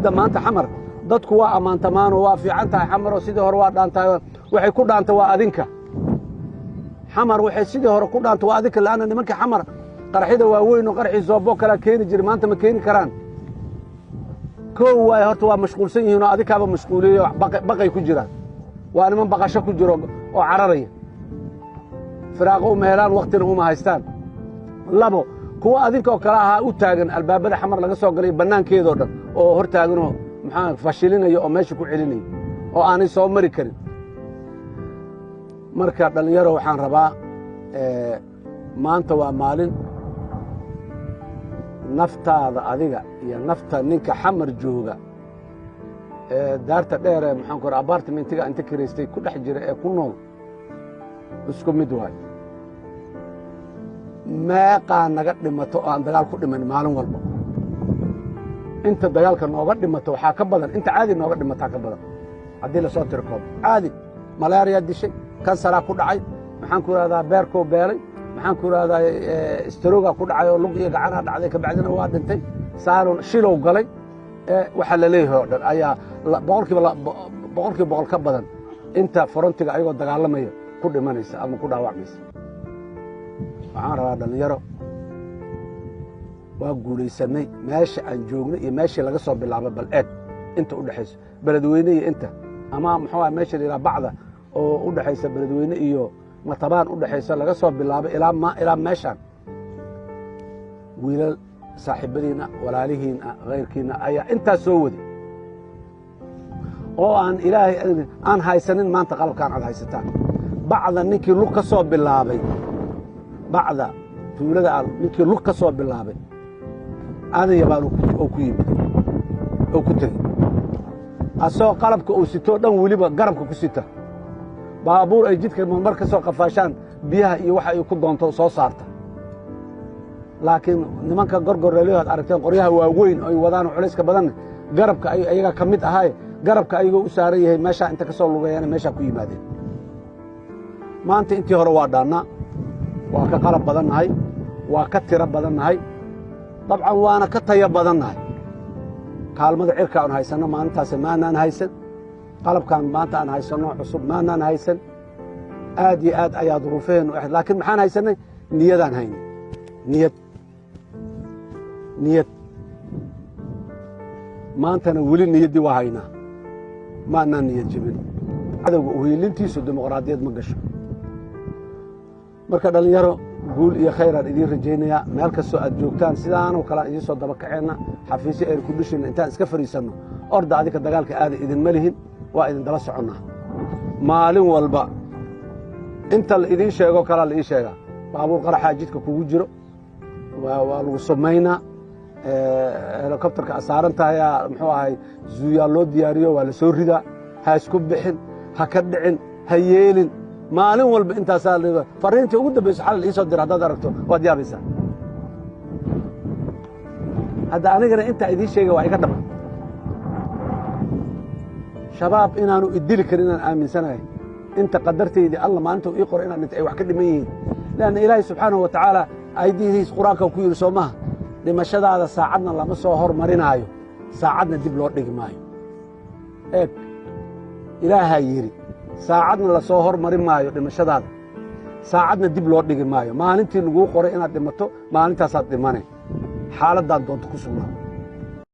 hadda maanta xamar dadku waa ammaantamaanoo waa fiican tahay xamaroo sidii hore waa dhaantahay waxay ku dhaanta waa adinka xamar waxay sidii hore ku dhaanta waa adinka la'aana nimanka xamar qarxida waaweyn oo qarxii zoobo kalaa keeni jiray maanta ma keeni karaan koow waay horta waa mashquulsan yihiin oo adinkaaba mashquuliyey oo baqay ku jiraan waa niman baqasho ku jiro oo cararaya firaaqo uma helaan waktina uma haystaan labo kuwa adinka oo kale ahaa u taagan albaabada xamar laga soo galay bannaankeedoo dhan oo hor taaganoo maxaa fashilinaya oo meesha ku celinaya oo aanay soo mari karin marka dhallinyaro waxaan rabaa maanta waa maalin naftaada adiga iyo nafta ninka xamar jooga daarta dheer ee maxaan ku apartmentiga inta kiraystay ku dhex jira ee ku nool isku mid waayo meeqaa naga dhimato oo aan dagaal ku dhiman maalin walba inta dagaalka nooga dhimato waxaa ka badan inta caadi nooga dhimataa ka badan haddii lasoo tiro koob caadi malaariyaa dishay kansaraa ku dhacay maxaan ku ihahdaa beerkoo beelay maxaan ku ihahdaa istarogaa ku dhacay oo lug iyo gacanaa dhacday kabacdina waa dhintay saaron shilow galay waxaa la leeyahay oo dhan ayaa boqolkiiba boqol ka badan inta forontiga ayagoo dagaalamaya ku dhimanaysa ama ku dhaawacmaysa waxaan rabaa dhallinyaro waa guulaysanay meesha aan joognay iyo meeshii laga soo bilaabay bal eeg inta u dhexayso beledweyne iyo inta ama muxuu aha meesha la yidhaha bacda oo u dhexaysa beledweyne iyo matabaan u dhexaysa laga soo bilaabay ilaa meeshaan wiilal saaxiibadiinna walaalihiinna khayrkiinna ayaa intaas soo waday oo aan ilaahay aan haysanin maanta qalabkaan aad haysataan bacda ninkii lug ka soo bilaabay bacda tuulada ninkii lug ka soo bilaabay aadan yabaan oo ku yimid oo ku tegey asagoo qalabka uu sitoo dhan weliba garabka ku sita baabuur ay jidka mar ka soo qafaashaan biyaha iyo waxa ay ku doonto soo saarta laakiin nimanka gorgorreelyo aad aragteen qoryaha waaweyn oo ay wadaan culayska badanna garabka ayaga ka mid ahaaye garabka ayagoo u saaran yahay meeshaa inta ka soo lugeeyana meeshaa ku yimaadeen maanta intii hore waa dhaannaa waa ka qalab badannahay waa ka tiro badannahay dabcan waana ka tayo badannahay kaalmada cirka aan haysanno maalintaase maanaan haysan qalabkaan maanta aan haysanno cusub maanaan haysan aad iyo aad ayaa duruufaheennu ahayd laakiin maxaan haysannay niyadaan haynay niyad maantana weli niyaddii waa haynaa maanaan niyad jebin cadowga uhiilintiisu dimuqraadiyad ma gasho marka dhallinyaro guul iyo khayraan idiin rajaynayaa meel kastoo aad joogtaan sidaanoo kale aan idiin soo daba kaceenna xafiisyo eer ku dhushinna intaan iska fadhiisanno orda adika dagaalka aada idinma lihin waa idin daba soconnaa maalin walba inta la idiin sheegoo kalaa la ii sheegaa baabuur qaraxaa jidka kugu jiro waa lagu sumaynaa helikobtarka asaaran tahayaa muxuu ahay zuuyaa loo diyaariyo waa la soo ridaa ha isku bixin ha ka dhicin ha yeelin maalin walba intaasaa farriintii ugu dambayso xalal ii soo dira haddaad aragto waad yaabaysaa hadda anigana intaa idiin sheega waa iga dhaba shabaab inaanu idili karin inaan aaminsanahay inta qadartaydii alla maalinta ii qoro inaan dhintay ay wax ka dhiman yihiin leanna ilaahay subxaanahu wa tacaala aydihiis qur-aanka ku yidhi soo maha dhimashadaada saacadna lama soo hormarinaayo saacadna dib loo dhigi maayo eeg ilaahaa yidhi saacadna la soo hormarin maayo dhimashadaada saacadna dib loo dhigi maayo maalintii laguu qoray inaad dhimato maalintaasaad dhimane xaaladdaad doonto ku sugnaa